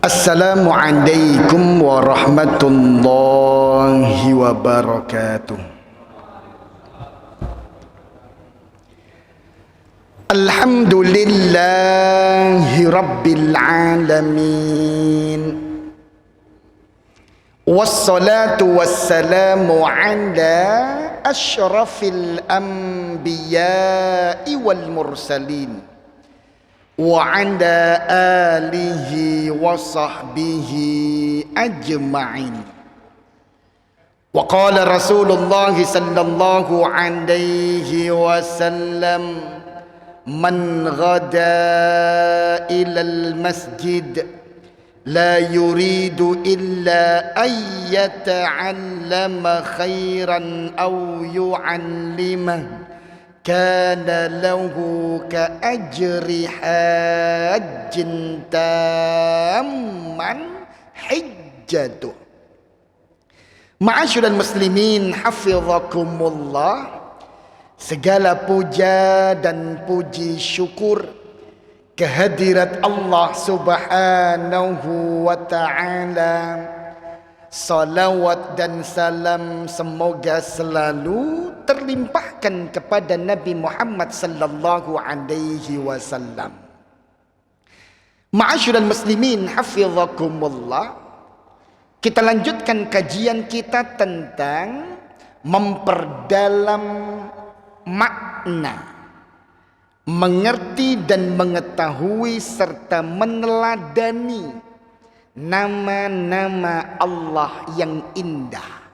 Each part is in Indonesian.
Assalamualaikum warahmatullahi wabarakatuh. Alhamdulillahi rabbil alamin. Wassalatu wassalamu ala asyrafil anbiya'i wal mursalin wa ala alihi wa sahbihi ajma'in. Wa qala Rasulullah sallallahu alaihi wasallam, man ghada ilal masjid la yuridu illa an yata'allama khairan aw yu'allimah kana lahu ka ajri hajjin tamman hijjatuh. Ma'asyiral muslimin hafizakumullah, segala puja dan puji syukur kehadirat Allah subhanahu wa ta'ala. Salawat dan salam semoga selalu terlimpahkan kepada Nabi Muhammad sallallahu alaihi wasallam. Ma'asyiral muslimin hafizakumullah, kita lanjutkan kajian kita tentang memperdalam makna, mengerti dan mengetahui serta meneladani nama-nama Allah yang indah.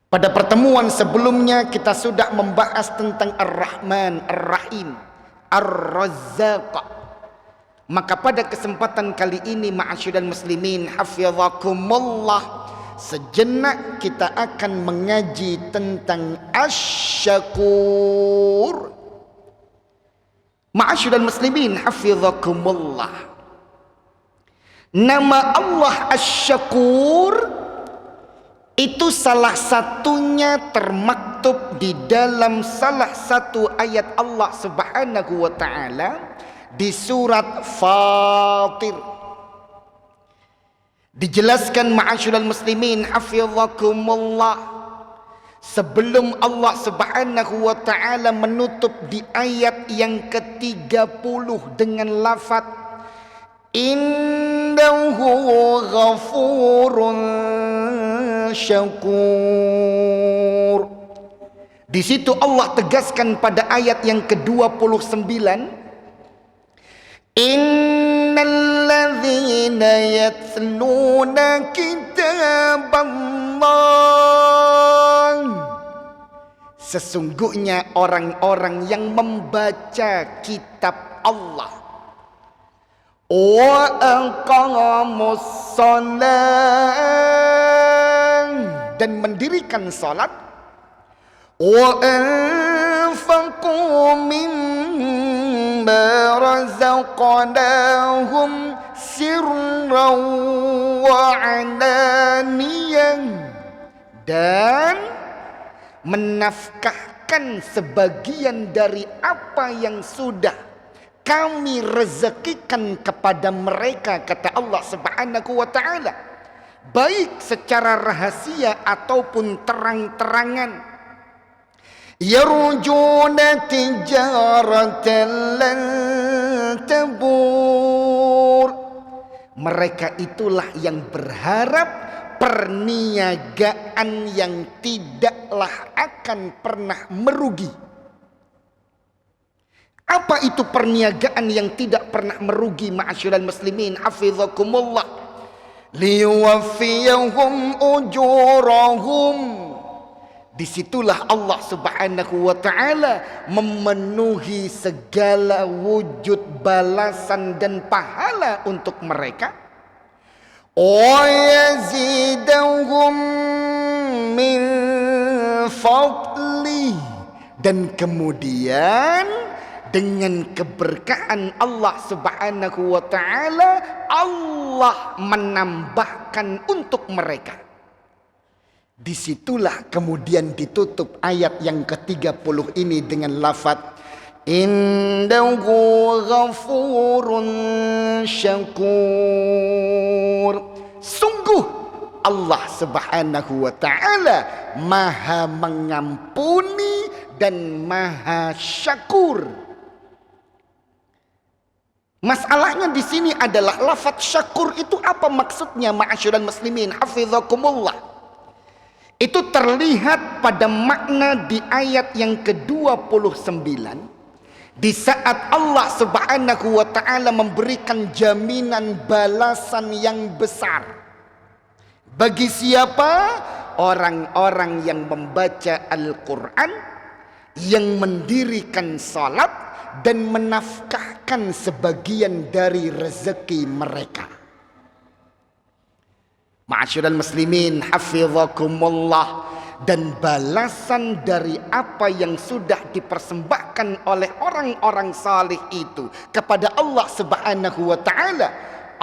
Pada pertemuan sebelumnya kita sudah membahas tentang Ar-Rahman, Ar-Rahim, Ar-Razzaq. Maka pada kesempatan kali ini ma'asyiral muslimin hafizakumullah, sejenak kita akan mengaji tentang Asy-Syakur. Ma'asyiral muslimin hafizakumullah, nama Allah Asy-Syakur itu salah satunya termaktub di dalam salah satu ayat Allah Subhanahu wa taala di surat Fatir. Dijelaskan ma'asyiral muslimin hafizakumullah, sebelum Allah Subhanahu wa taala menutup di ayat yang ke-30 dengan lafaz innahu ghafurun syakur. Di situ Allah tegaskan pada ayat yang ke-29, innalladzina yatluna kitaballah, sesungguhnya orang-orang yang membaca kitab Allah, wa aqamus shalah, dan mendirikan salat, wa anfaqu mimma razaqnahum sirran wa alaniyah, dan menafkahkan sebagian dari apa yang sudah kami rezekikan kepada mereka, kata Allah Subhanahu wa taala, baik secara rahasia ataupun terang-terangan. Yarjuna tijaratan lan tabur, mereka itulah yang berharap perniagaan yang tidaklah akan pernah merugi. Apa itu perniagaan yang tidak pernah merugi ma'asyiral muslimin hafizakumullah? Liwaffiyahum ujurahum. Disitulah Allah Subhanahu wa ta'ala memenuhi segala wujud balasan dan pahala untuk mereka. Wa yazidahum min fadli, dan kemudian dengan keberkahan Allah Subhanahu wa ta'ala, Allah menambahkan untuk mereka. Disitulah kemudian ditutup ayat yang ke-30 ini dengan lafaz indahu ghafurun syakur. Sungguh Allah Subhanahu wa ta'ala maha mengampuni dan maha syakur. Masalahnya di sini adalah lafaz syakur itu apa maksudnya, ma'asyiral muslimin hafizakumullah. Itu terlihat pada makna di ayat yang ke-29, di saat Allah Subhanahu wa ta'ala memberikan jaminan balasan yang besar bagi siapa? Orang-orang yang membaca Al-Quran, yang mendirikan salat dan menafkahkan sebagian dari rezeki mereka. Ma'asyiral muslimin hafizakumullah. Dan balasan dari apa yang sudah dipersembahkan oleh orang-orang saleh itu kepada Allah Subhanahu wa ta'ala,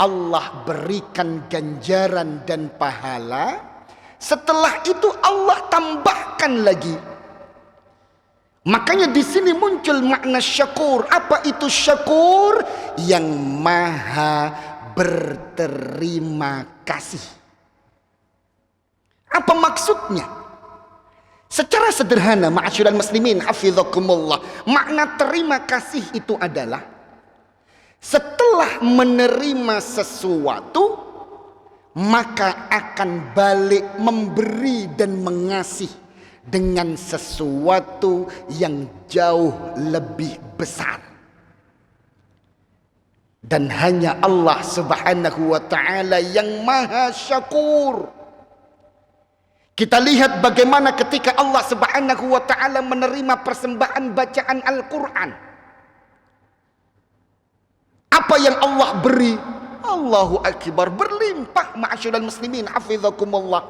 Allah berikan ganjaran dan pahala. Setelah itu Allah tambahkan lagi. Makanya di sini muncul makna syakur. Apa itu syakur? Yang maha berterima kasih. Apa maksudnya? Secara sederhana, ma'asyiral muslimin hafizakumullah, makna terima kasih itu adalah setelah menerima sesuatu, maka akan balik memberi dan mengasih dengan sesuatu yang jauh lebih besar. Dan hanya Allah Subhanahu wa ta'ala yang maha syakur. Kita lihat bagaimana ketika Allah Subhanahu wa ta'ala menerima persembahan bacaan Al-Quran. Apa yang Allah beri? Allahu Akbar, berlimpah ma'asyiral muslimin hafizakumullah.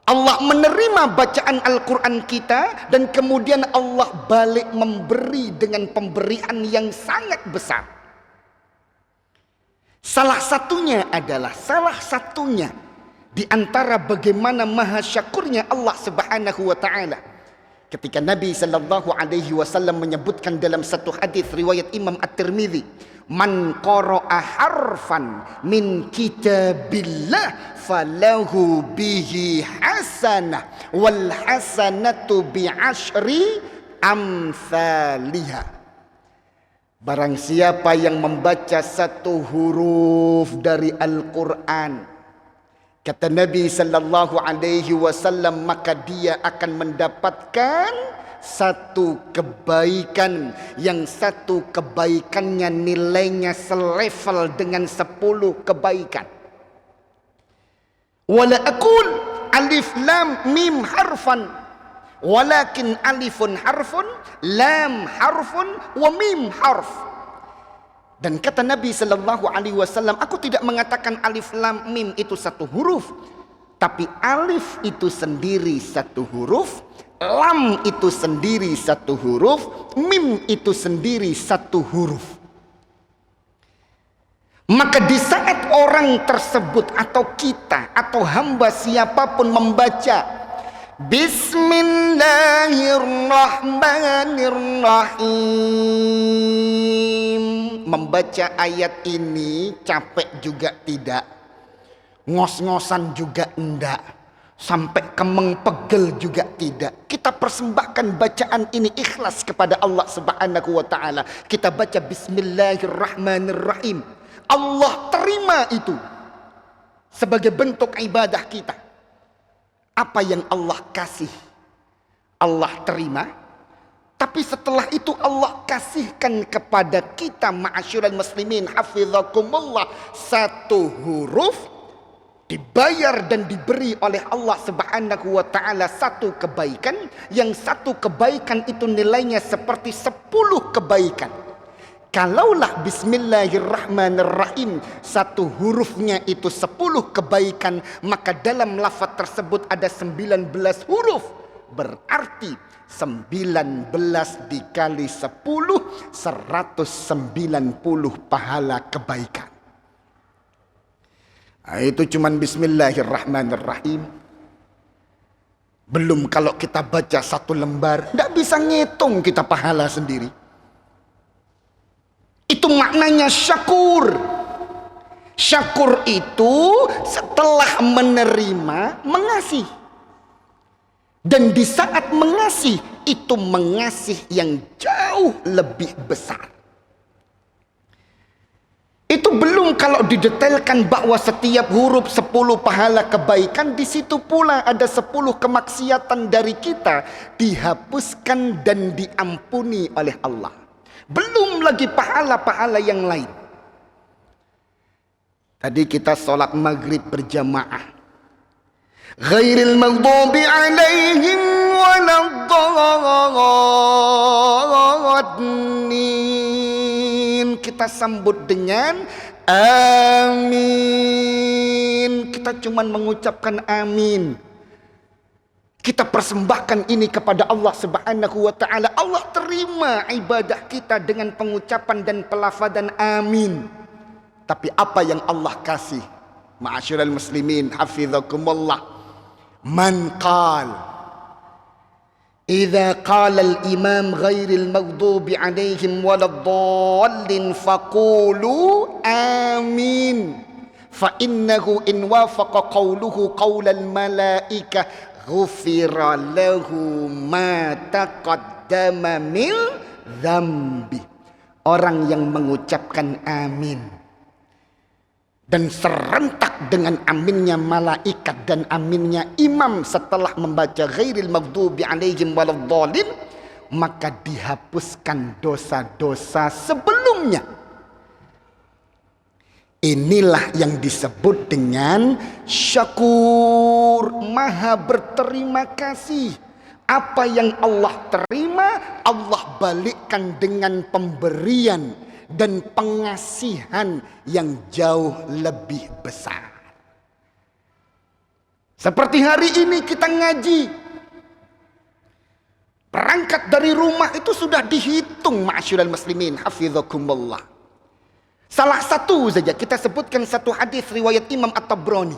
Allah menerima bacaan Al-Quran kita dan kemudian Allah balik memberi dengan pemberian yang sangat besar. Salah satunya di antara bagaimana maha syakurnya Allah Subhanahu wa ta'ala, ketika Nabi sallallahu alaihi wasallam menyebutkan dalam satu hadis riwayat Imam At-Tirmidzi, man qara'a harfan min kitabillah falahu bihi hasanah wal hasanatu bi asyri amsalihha. Barang siapa yang membaca satu huruf dari Al-Quran, kata Nabi sallallahu alaihi wasallam, maka dia akan mendapatkan satu kebaikan, yang satu kebaikannya nilainya selevel dengan 10 kebaikan. Wala aqul alif lam mim harfan, walakin alifun harfun, lam harfun, wa mim harf. Dan kata Nabi sallallahu alaihi wasallam, aku tidak mengatakan alif lam mim itu satu huruf, tapi alif itu sendiri satu huruf, lam itu sendiri satu huruf, mim itu sendiri satu huruf. Maka di saat orang tersebut atau kita atau hamba siapapun membaca Bismillahirrahmanirrahim, membaca ayat ini capek juga tidak, ngos-ngosan juga enggak, sampai kemeng pegel juga tidak. Kita persembahkan bacaan ini ikhlas kepada Allah Subhanahu wa ta'ala. Kita baca Bismillahirrahmanirrahim. Allah terima itu sebagai bentuk ibadah kita. Apa yang Allah kasih, Allah terima. Tapi setelah itu Allah kasihkan kepada kita ma'asyiral muslimin hafizakumullah satu huruf, dibayar dan diberi oleh Allah Subhanahu wa ta'ala satu kebaikan, yang satu kebaikan itu nilainya seperti 10 kebaikan. Kalaulah Bismillahirrahmanirrahim satu hurufnya itu 10 kebaikan, maka dalam lafaz tersebut ada 19 huruf. Berarti 19 dikali 10, 190 pahala kebaikan. Nah, itu cuman Bismillahirrahmanirrahim. Belum kalau kita baca satu lembar, tidak bisa ngitung kita pahala sendiri. Itu maknanya syakur. Syakur itu setelah menerima, mengasih. Dan di saat mengasih, itu mengasih yang jauh lebih besar. Itu belum kalau didetailkan bahwa setiap huruf 10 pahala kebaikan, di situ pula ada 10 kemaksiatan dari kita dihapuskan dan diampuni oleh Allah. Belum lagi pahala-pahala yang lain. Tadi kita sholat maghrib berjamaah. Ghairil maghdubi alaihim waladdallin. Kita sambut dengan amin. Kita cuman mengucapkan amin. Kita persembahkan ini kepada Allah Subhanahu wa taala. Allah terima ibadah kita dengan pengucapan dan pelafazan amin. Tapi apa yang Allah kasih? Ma'asyiral muslimin hafizakumullah. Man qal idza qala al-imam ghairil maghdubi alaihim waladdallin faqulu amin fa innahu in wafaqa qawluhu qawlal malaika ghufira lahu ma taqaddama min dzambi. Orang yang mengucapkan amin dan serentak dengan aminnya malaikat dan aminnya imam setelah membaca ghairil maghdubi alaihim waladdallin, maka dihapuskan dosa-dosa sebelumnya. Inilah yang disebut dengan syakur, maha berterima kasih. Apa yang Allah terima, Allah balikkan dengan pemberian dan pengasihan yang jauh lebih besar. Seperti hari ini kita ngaji, berangkat dari rumah itu sudah dihitung, ma'asyiral muslimin hafizakumullah. Salah satu saja kita sebutkan satu hadis riwayat Imam At-Tabrani.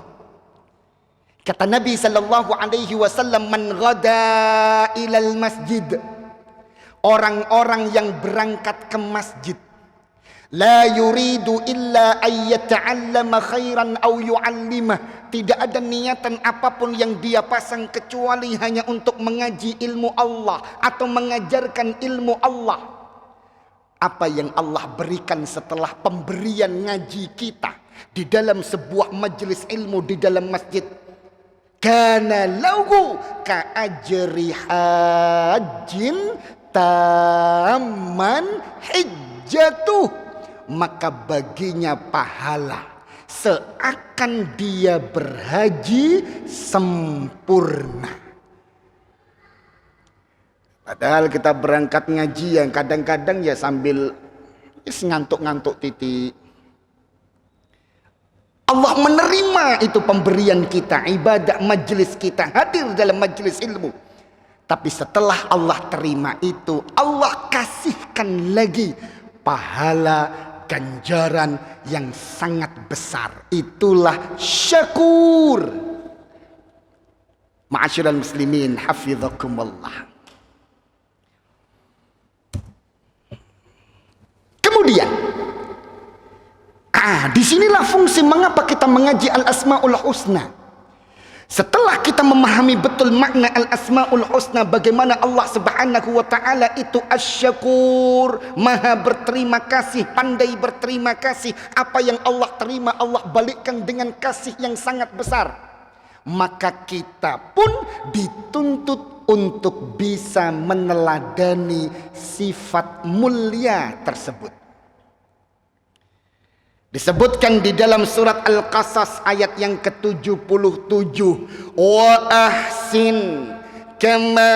Kata Nabi sallallahu alaihi wasallam, man ghada ilal masjid, orang-orang yang berangkat ke masjid, la yuridu illa ayyata'allama khairan aw yu'allimah, tidak ada niatan apapun yang dia pasang kecuali hanya untuk mengaji ilmu Allah atau mengajarkan ilmu Allah. Apa yang Allah berikan setelah pemberian ngaji kita di dalam sebuah majelis ilmu di dalam masjid, kana lahu ka ajri hajjin taman hijjatuh, maka baginya pahala seakan dia berhaji sempurna. Padahal kita berangkat ngaji yang kadang-kadang ya sambil ngantuk-ngantuk titik. Allah menerima itu pemberian kita, ibadah majelis kita, hadir dalam majelis ilmu. Tapi setelah Allah terima itu, Allah kasihkan lagi pahala ganjaran yang sangat besar. Itulah syakur. Ma'asyiral muslimin hafizakumullah. Kemudian, disinilah fungsi mengapa kita mengaji Al-Asma'ul Husna. Setelah kita memahami betul makna Al-Asma'ul Husna, bagaimana Allah Subhanahu wa ta'ala itu asy-syakur, maha berterima kasih, pandai berterima kasih. Apa yang Allah terima, Allah balikkan dengan kasih yang sangat besar. Maka kita pun dituntut untuk bisa meneladani sifat mulia tersebut. Disebutkan di dalam surat Al-Qasas ayat yang ke-77, wa ahsin kama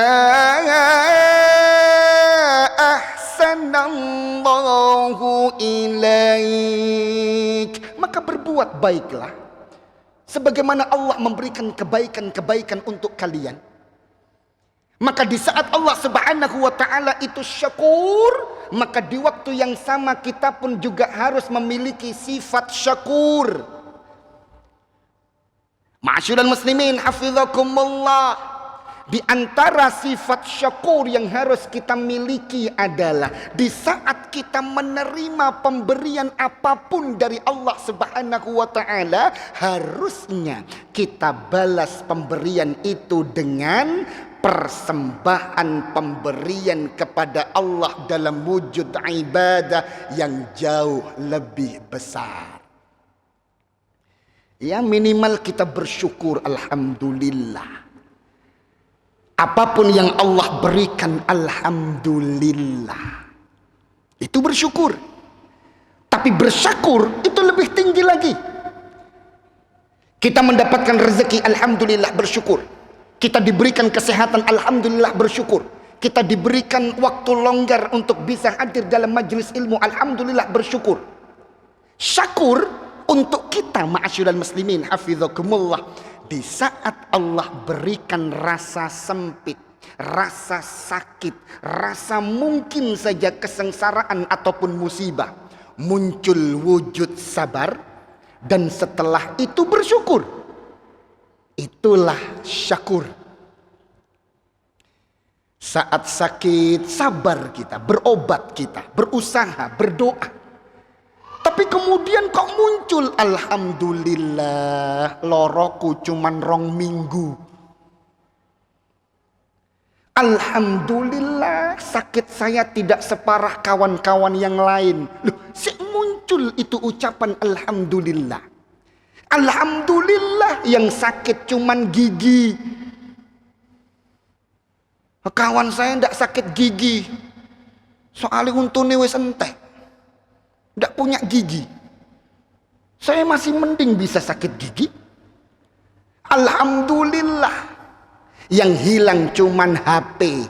ahsanallahu ilaik. Maka berbuat baiklah sebagaimana Allah memberikan kebaikan-kebaikan untuk kalian. Maka di saat Allah Subhanahu wa ta'ala itu syakur, maka di waktu yang sama kita pun juga harus memiliki sifat syakur. Ma'asyiral muslimin hafizakumullah. Di antara sifat syakur yang harus kita miliki adalah di saat kita menerima pemberian apapun dari Allah Subhanahu wa taala, harusnya kita balas pemberian itu dengan persembahan pemberian kepada Allah dalam wujud ibadah yang jauh lebih besar. Ya, minimal kita bersyukur, alhamdulillah. Apapun yang Allah berikan, alhamdulillah. Itu bersyukur. Tapi bersyukur itu lebih tinggi lagi. Kita mendapatkan rezeki, alhamdulillah, bersyukur. Kita diberikan kesehatan, alhamdulillah, bersyukur. Kita diberikan waktu longgar untuk bisa hadir dalam majelis ilmu, alhamdulillah, bersyukur. Syakur untuk kita, ma'asyiral muslimin, hafizakumullah, di saat Allah berikan rasa sempit, rasa sakit, rasa mungkin saja kesengsaraan ataupun musibah, muncul wujud sabar, dan setelah itu bersyukur. Itulah syakur. Saat sakit, sabar kita, berobat kita, berusaha, berdoa. Tapi kemudian kok muncul, alhamdulillah, loroku cuman 2 minggu. Alhamdulillah, sakit saya tidak separah kawan-kawan yang lain. Loh, muncul itu ucapan alhamdulillah. Alhamdulillah, yang sakit cuman gigi. Kawan saya tidak sakit gigi. Soalnya untune wis entek. Tidak punya gigi. Saya masih mending bisa sakit gigi. Alhamdulillah. Yang hilang cuman HP.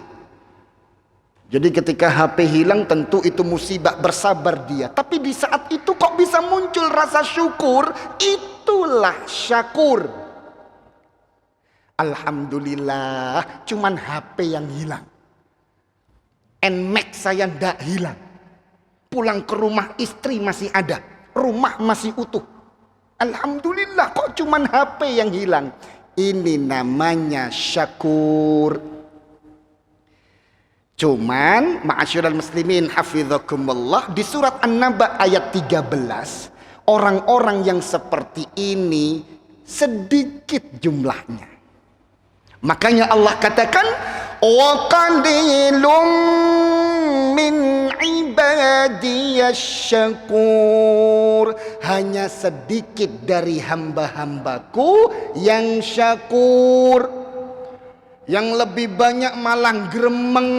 Jadi ketika HP hilang tentu itu musibah, bersabar dia. Tapi di saat itu kok bisa muncul rasa syukur? Itulah syakur. Alhamdulillah, cuman HP yang hilang. NMAX saya tidak hilang. Pulang ke rumah istri masih ada, rumah masih utuh. Alhamdulillah, kok cuman HP yang hilang. Ini namanya syakur. Cuman, ma'asyiral muslimin hafizakumullah, di surat An-Naba ayat 13, orang-orang yang seperti ini sedikit jumlahnya. Makanya Allah katakan, wa qalilum min ibadiyasy syakur, hanya sedikit dari hamba-hambaku yang syakur. Yang lebih banyak malah gremeng,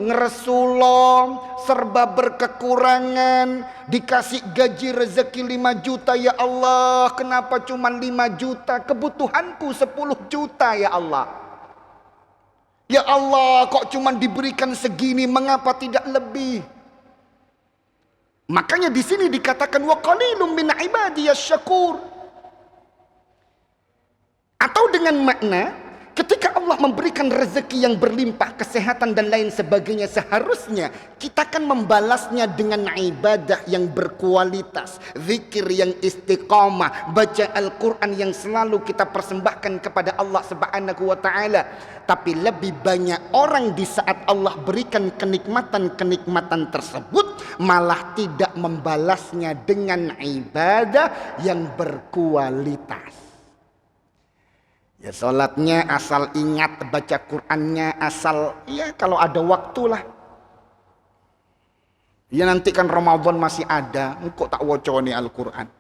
ngeresulo, serba berkekurangan, dikasih gaji rezeki 5 juta, ya Allah, kenapa cuma 5 juta? Kebutuhanku 10 juta ya Allah. Ya Allah, kok cuma diberikan segini, mengapa tidak lebih? Makanya di sini dikatakan wa qalilum min ibadiyasy syakur. Atau dengan makna, ketika Allah memberikan rezeki yang berlimpah, kesehatan dan lain sebagainya, seharusnya kita akan membalasnya dengan ibadah yang berkualitas, zikir yang istiqamah, baca Al-Quran yang selalu kita persembahkan kepada Allah Subhanahu wa ta'ala. Tapi lebih banyak orang di saat Allah berikan kenikmatan-kenikmatan tersebut malah tidak membalasnya dengan ibadah yang berkualitas. Ya, sholatnya asal ingat, baca Qur'annya asal, ya kalau ada waktu lah. Ya nanti kan Ramadan masih ada, engkau tak woconi Al-Quran.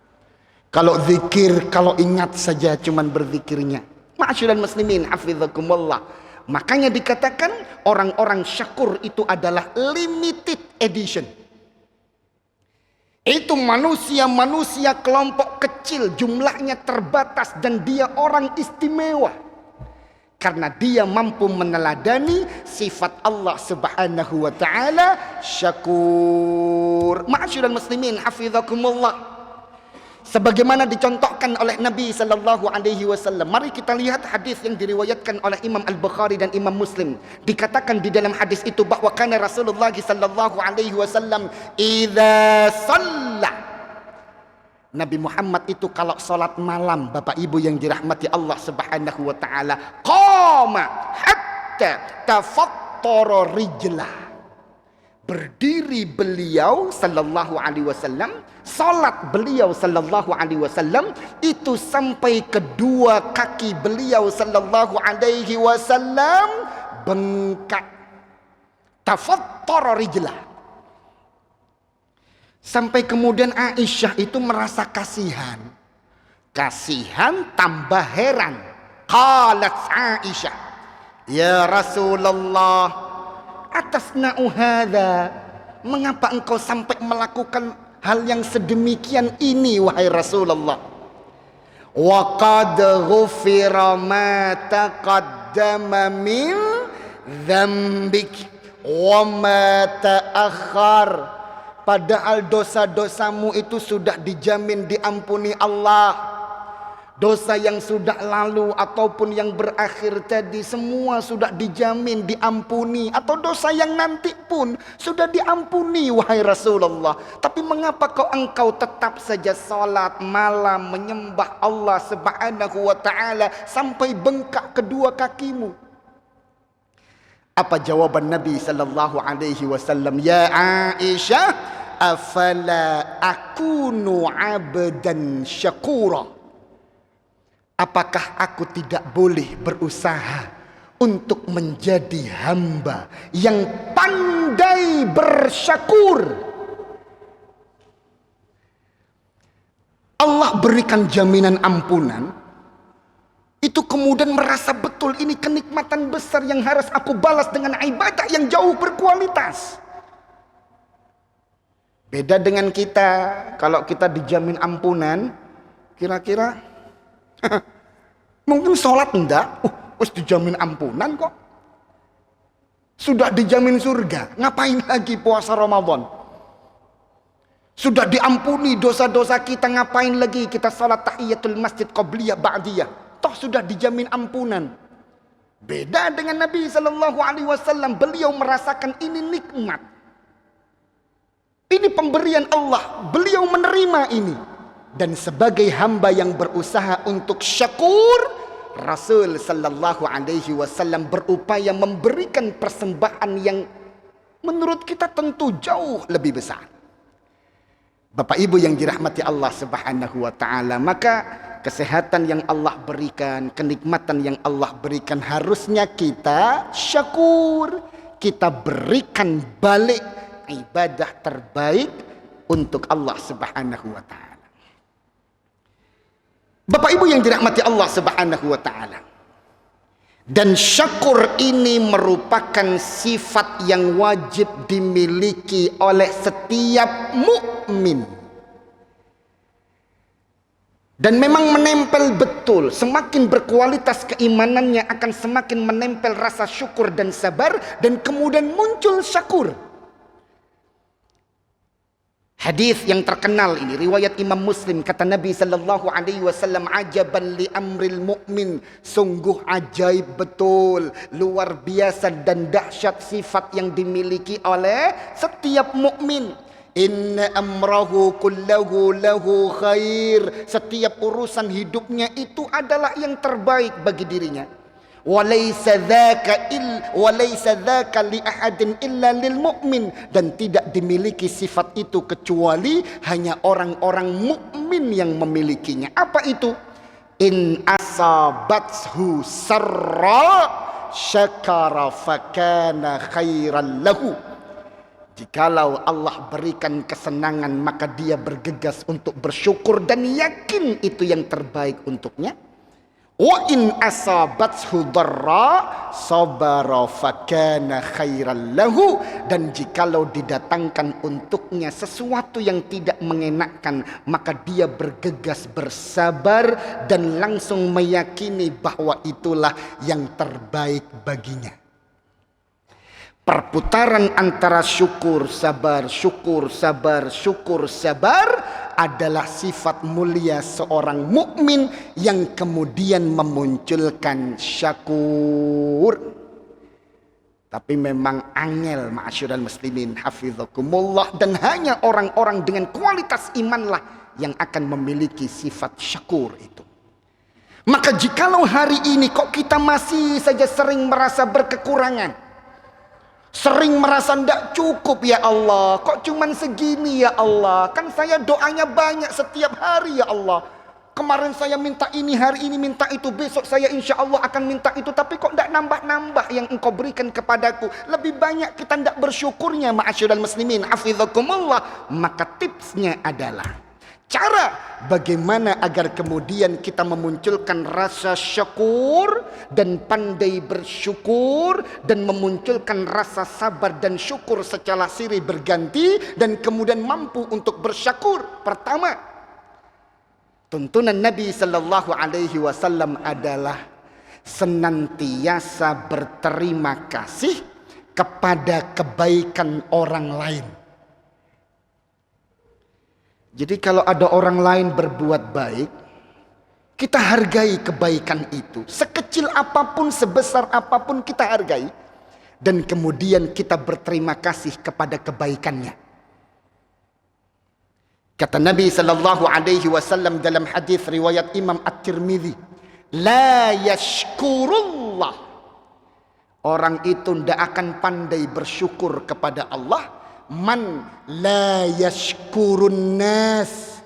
Kalau zikir, kalau ingat saja cuman berzikirnya. Ma'asyiral muslimin hafizakumullah. Makanya dikatakan orang-orang syakur itu adalah limited edition. Itu manusia-manusia kelompok kecil, jumlahnya terbatas, dan dia orang istimewa karena dia mampu meneladani sifat Allah Subhanahu wa ta'ala syakur. Ma'asyiral muslimin hafizakumullah. Sebagaimana dicontohkan oleh Nabi sallallahu alaihi wasallam. Mari kita lihat hadis yang diriwayatkan oleh Imam Al-Bukhari dan Imam Muslim. Dikatakan di dalam hadis itu bahwa kana Rasulullah sallallahu alaihi wasallam idza shalla, Nabi Muhammad itu kalau sholat malam, Bapak Ibu yang dirahmati Allah Subhanahu wa taala, qama hatta tafattara rijlah. Berdiri beliau sallallahu alaihi wasallam, salat beliau sallallahu alaihi wasallam itu sampai kedua kaki beliau sallallahu alaihi wasallam bengkak. Tafattara rijlah. Sampai kemudian Aisyah itu merasa kasihan. Kasihan tambah heran. Qalat Aisyah, ya Rasulullah, atasna'u hadza, mengapa engkau sampai melakukan hal yang sedemikian ini wahai Rasulullah? Wa qad ghufira ma taqaddama min dzambik wa ma ta'akhkhar. Padahal dosa-dosamu itu sudah dijamin diampuni Allah. Dosa yang sudah lalu ataupun yang berakhir tadi semua sudah dijamin diampuni. Atau dosa yang nanti pun sudah diampuni wahai Rasulullah. Tapi mengapa engkau tetap saja salat malam menyembah Allah Subhanahu wa taala sampai bengkak kedua kakimu? Apa jawaban Nabi sallallahu alaihi wasallam? Ya Aisyah, afala akunu abdan syakura. Apakah aku tidak boleh berusaha untuk menjadi hamba yang pandai bersyakur? Allah berikan jaminan ampunan. Itu kemudian merasa betul ini kenikmatan besar yang harus aku balas dengan ibadah yang jauh berkualitas. Beda dengan kita, kalau kita dijamin ampunan, kira-kira mungkin sholat enggak, wis dijamin ampunan kok. Sudah dijamin surga, ngapain lagi puasa Ramadan? Sudah diampuni dosa-dosa kita, ngapain lagi kita sholat tahiyatul masjid qabliyah ba'diyah? Toh sudah dijamin ampunan. Beda dengan Nabi sallallahu alaihi wasallam, beliau merasakan ini nikmat. Ini pemberian Allah, beliau menerima ini. Dan sebagai hamba yang berusaha untuk syakur, Rasul sallallahu alaihi wasallam berupaya memberikan persembahan yang menurut kita tentu jauh lebih besar. Bapak Ibu yang dirahmati Allah Subhanahu wa taala, maka kesehatan yang Allah berikan, kenikmatan yang Allah berikan, harusnya kita syakur. Kita berikan balik ibadah terbaik untuk Allah Subhanahu wa taala. Bapak Ibu yang dirahmati Allah Subhanahu wa taala. Dan syakur ini merupakan sifat yang wajib dimiliki oleh setiap mukmin. Dan memang menempel betul. Semakin berkualitas keimanannya akan semakin menempel rasa syukur dan sabar. Dan kemudian muncul syakur. Hadis yang terkenal ini riwayat Imam Muslim, kata Nabi sallallahu alaihi wasallam, ajaban li amril mu'min, sungguh ajaib betul, luar biasa dan dahsyat sifat yang dimiliki oleh setiap mukmin. Inna amrahu kullahu lahu khair, setiap urusan hidupnya itu adalah yang terbaik bagi dirinya. Walaysa dzaka li ahadin illa lil mu'min, dan tidak dimiliki sifat itu kecuali hanya orang-orang mukmin yang memilikinya. Apa itu? In asabathu sarra syakara fakana khairan lahu. Jikalau Allah berikan kesenangan, maka dia bergegas untuk bersyukur dan yakin itu yang terbaik untuknya. Wa in asabathu dharra sabara fakana khairan lahu, dan jikalau didatangkan untuknya sesuatu yang tidak mengenakkan, maka dia bergegas bersabar dan langsung meyakini bahwa itulah yang terbaik baginya. Perputaran antara syukur sabar, syukur sabar, syukur sabar adalah sifat mulia seorang mukmin yang kemudian memunculkan syakur. Tapi memang angel ma'asyiral muslimin hafizakumullah, dan hanya orang-orang dengan kualitas imanlah yang akan memiliki sifat syakur itu. Maka jikalau hari ini kok kita masih saja sering merasa berkekurangan, sering merasa tidak cukup, ya Allah, kok cuman segini ya Allah, kan saya doanya banyak setiap hari ya Allah, kemarin saya minta ini, hari ini minta itu, besok saya insya Allah akan minta itu, tapi kok tidak nambah-nambah yang engkau berikan kepadaku. Lebih banyak kita tidak bersyukurnya, ma'asyiral muslimin, hafizakumullah. Maka tipsnya adalah cara bagaimana agar kemudian kita memunculkan rasa syukur dan pandai bersyukur, dan memunculkan rasa sabar dan syukur secara silih berganti, dan kemudian mampu untuk bersyukur. Pertama, tuntunan Nabi Sallallahu Alaihi Wasallam adalah senantiasa berterima kasih kepada kebaikan orang lain. Jadi kalau ada orang lain berbuat baik, kita hargai kebaikan itu. Sekecil apapun, sebesar apapun kita hargai. Dan kemudian kita berterima kasih kepada kebaikannya. Kata Nabi Sallallahu Alaihi Wasallam dalam hadis riwayat Imam At-Tirmidzi, la yashkurullah, orang itu tidak akan pandai bersyukur kepada Allah, man la yashkurun nas,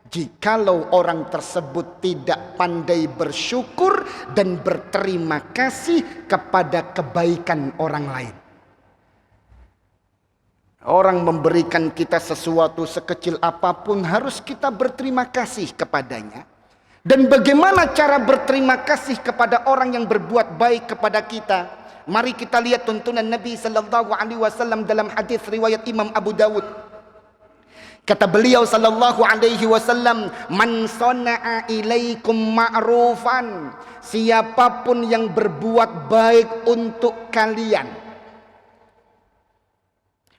jikalau orang tersebut tidak pandai bersyukur dan berterima kasih kepada kebaikan orang lain. Orang memberikan kita sesuatu sekecil apapun, harus kita berterima kasih kepadanya. Dan bagaimana cara berterima kasih kepada orang yang berbuat baik kepada kita? Mari kita lihat tuntunan Nabi Sallallahu Alaihi Wasallam dalam hadis riwayat Imam Abu Dawud. Kata beliau Sallallahu Alaihi Wasallam, man sana'a ilaikum ma'rufan, siapapun yang berbuat baik untuk kalian,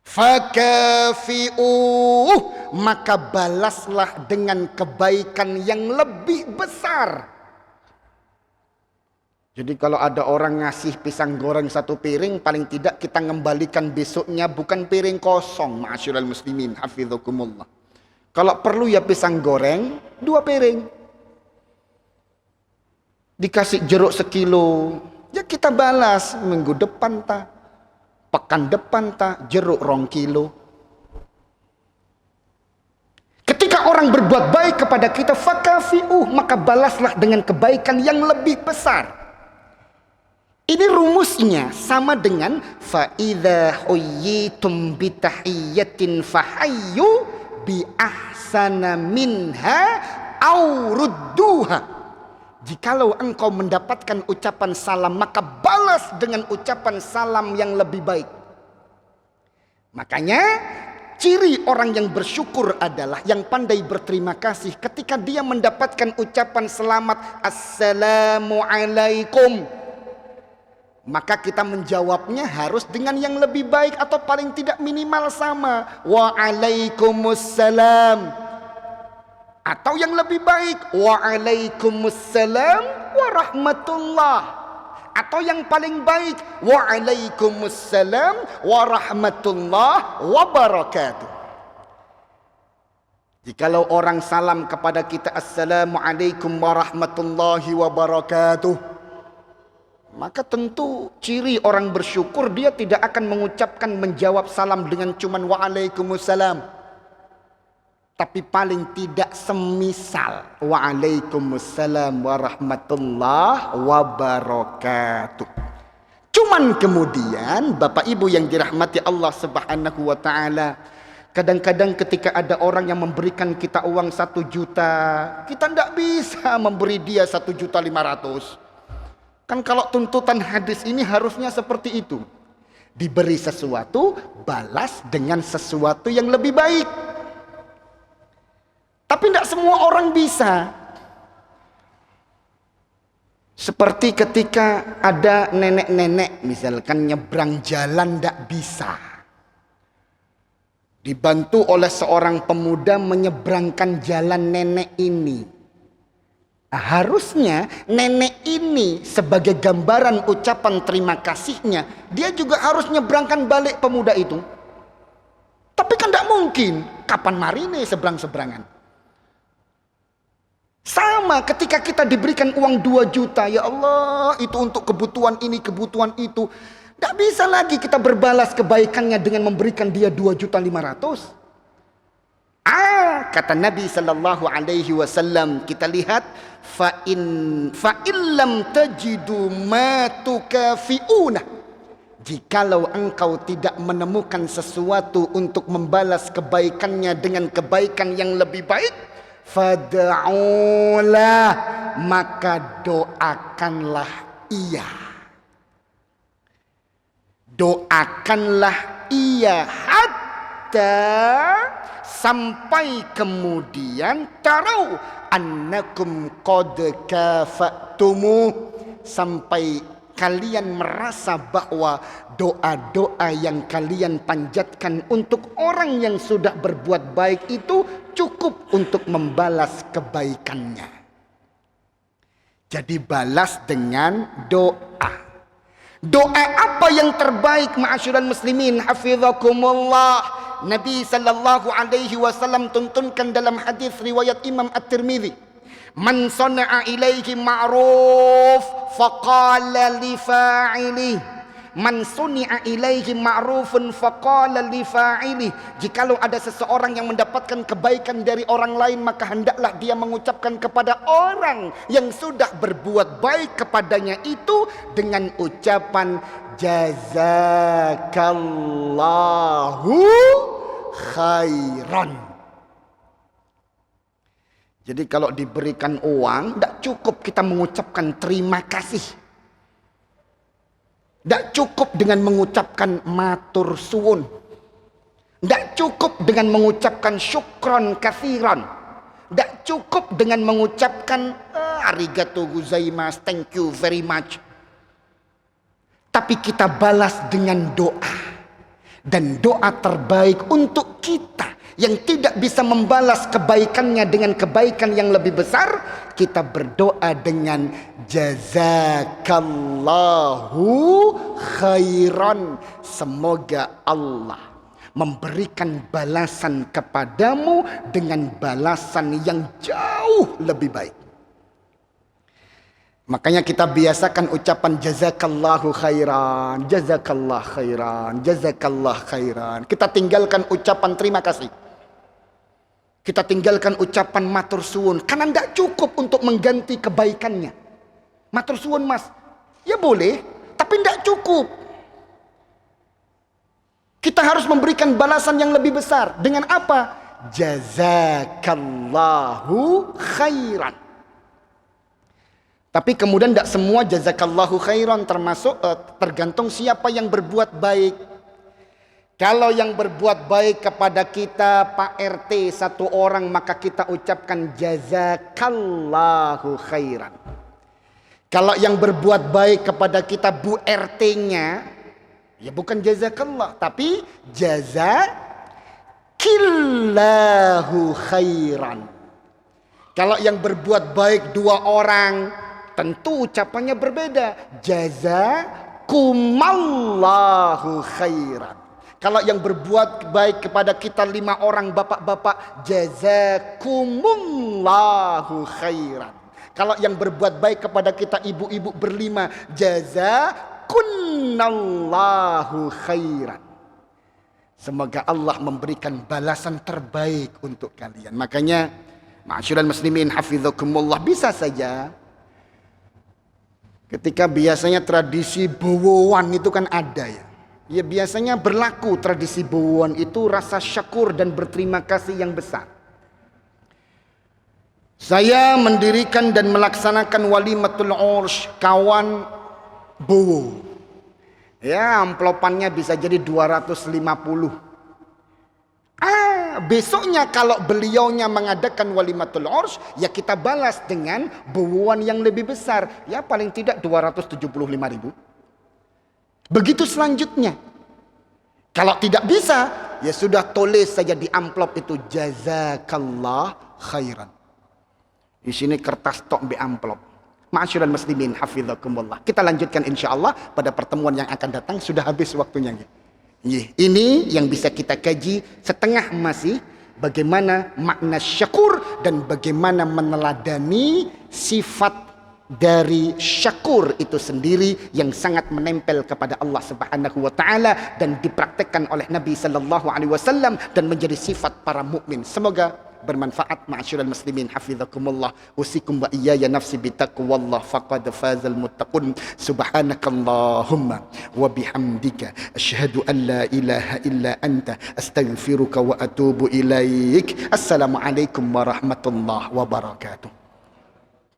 fakafi'uh, maka balaslah dengan kebaikan yang lebih besar. Jadi kalau ada orang ngasih pisang goreng 1 piring, paling tidak kita ngembalikan besoknya bukan piring kosong, ma'asyiral muslimin, hafizakumullah. Kalau perlu ya pisang goreng 2 piring. Dikasih jeruk 1 kilo, ya kita balas minggu depan ta, pekan depan ta, jeruk 2 kilo. Ketika orang berbuat baik kepada kita, fakafi'uh, maka balaslah dengan kebaikan yang lebih besar. Ini rumusnya sama dengan fa'idha huyyitum bitahiyyatin fahayyu bi ahsana minha aw rudduha. Jikalau engkau mendapatkan ucapan salam, maka balas dengan ucapan salam yang lebih baik. Makanya ciri orang yang bersyukur adalah yang pandai berterima kasih ketika dia mendapatkan ucapan selamat, assalamu alaikum, maka kita menjawabnya harus dengan yang lebih baik, atau paling tidak minimal sama, waalaikumsalam, atau yang lebih baik, waalaikumsalam warahmatullah, atau yang paling baik, waalaikumsalam warahmatullah wabarakatuh. Jikalau orang salam kepada kita, assalamualaikum warahmatullahi wabarakatuh, maka tentu ciri orang bersyukur, dia tidak akan mengucapkan, menjawab salam dengan cuman waalaikumsalam, tapi paling tidak semisal waalaikumsalam warahmatullahi wabarakatuh. Cuman kemudian Bapak Ibu yang dirahmati Allah Subhanahu wa taala, kadang-kadang ketika ada orang yang memberikan kita uang 1 juta, kita tidak bisa memberi dia 1.500.000. Kan kalau tuntutan hadis ini harusnya seperti itu. Diberi sesuatu, balas dengan sesuatu yang lebih baik. Tapi tidak semua orang bisa. Seperti ketika ada nenek-nenek misalkan nyebrang jalan tidak bisa. Dibantu oleh seorang pemuda menyeberangkan jalan nenek ini. Harusnya nenek ini sebagai gambaran ucapan terima kasihnya, dia juga harus nyebrangkan balik pemuda itu. Tapi kan tidak mungkin, kapan marine seberang-seberangan. Sama ketika kita diberikan uang 2 juta, ya Allah, itu untuk kebutuhan ini, kebutuhan itu. Tidak bisa lagi kita berbalas kebaikannya dengan memberikan dia 2.500.000. Kata Nabi sallallahu alaihi wasallam, kita lihat, fa in lam tajidu ma tukafiuna. Jikalau engkau tidak menemukan sesuatu untuk membalas kebaikannya dengan kebaikan yang lebih baik, fad'ulah, maka doakanlah ia. Doakanlah ia hatta, sampai kemudian tarau annakum qad kafa'tumu, sampai kalian merasa bahwa doa-doa yang kalian panjatkan untuk orang yang sudah berbuat baik itu cukup untuk membalas kebaikannya. Jadi balas dengan doa. Doa apa yang terbaik, ma'asyiral muslimin hafizakumullah? Nabi sallallahu alaihi wasallam tuntunkan dalam hadis riwayat Imam At-Tirmidzi, man sana'a ilaihi ma'ruf faqala li fa'ili, man suni'a ilaihi ma'rufun faqala li fa'ili. Jikalau ada seseorang yang mendapatkan kebaikan dari orang lain, maka hendaklah dia mengucapkan kepada orang yang sudah berbuat baik kepadanya itu dengan ucapan jazakallahu khairan. Jadi kalau diberikan uang, tidak cukup kita mengucapkan terima kasih. Tidak cukup dengan mengucapkan matur suwun. Tidak cukup dengan mengucapkan syukron kathiran. Tidak cukup dengan mengucapkan arigatou gozaimasu, thank you very much. Tapi kita balas dengan doa. Dan doa terbaik untuk kita yang tidak bisa membalas kebaikannya dengan kebaikan yang lebih besar, kita berdoa dengan jazakallahu khairan. Semoga Allah memberikan balasan kepadamu dengan balasan yang jauh lebih baik. Makanya kita biasakan ucapan jazakallahu khairan, jazakallah khairan, jazakallah khairan. Kita tinggalkan ucapan terima kasih. Kita tinggalkan ucapan matur suwun, karena tidak cukup untuk mengganti kebaikannya. Matur suwun mas, ya boleh, tapi tidak cukup. Kita harus memberikan balasan yang lebih besar. Dengan apa? Jazakallahu khairan. Tapi kemudian tidak semua jazakallahu khairan, termasuk tergantung siapa yang berbuat baik. Kalau yang berbuat baik kepada kita Pak RT satu orang, maka kita ucapkan jazakallahu khairan. Kalau yang berbuat baik kepada kita Bu RT-nya, ya bukan jazakallah, tapi jazakillahu khairan. Kalau yang berbuat baik 2 orang, tentu ucapannya berbeda. Jazakumallahu khairan. Kalau yang berbuat baik kepada kita 5 orang bapak-bapak, jazakumullahu khairan. Kalau yang berbuat baik kepada kita ibu-ibu berlima, jazakunnallahu khairan. Semoga Allah memberikan balasan terbaik untuk kalian. Makanya, ma'asyiral muslimin hafizakumullah, bisa saja ketika biasanya tradisi bowowan itu kan ada ya. Ya biasanya berlaku tradisi bowowan itu rasa syukur dan berterima kasih yang besar. Saya mendirikan dan melaksanakan walimatul urs kawan bowo. Ya amplopannya bisa jadi 250. Besoknya kalau beliaunya mengadakan walimatul urs, ya kita balas dengan bowowan yang lebih besar. Ya paling tidak 275.000. Begitu selanjutnya. Kalau tidak bisa, ya sudah tulis saja di amplop itu jazakallah khairan. Di sini kertas tok di amplop. Ma'asyiral muslimin hafizakumullah. Kita lanjutkan insyaallah pada pertemuan yang akan datang. Sudah habis waktunya. Ini yang bisa kita kaji setengah masih, bagaimana makna syukur dan bagaimana meneladani sifat dari syakur itu sendiri yang sangat menempel kepada Allah Subhanahu wa taala dan dipraktekkan oleh Nabi sallallahu alaihi wasallam dan menjadi sifat para mukmin. Semoga bermanfaat. Ma'asyiral muslimin hafizakumullah. Usikum wa iyaya nafsi bitaqwallah faqad fazal muttaqun. Subhanakallahumma wa bihamdika asyhadu an la ilaha illa anta astaghfiruka wa atubu ilaik. Assalamualaikum warahmatullahi wabarakatuh.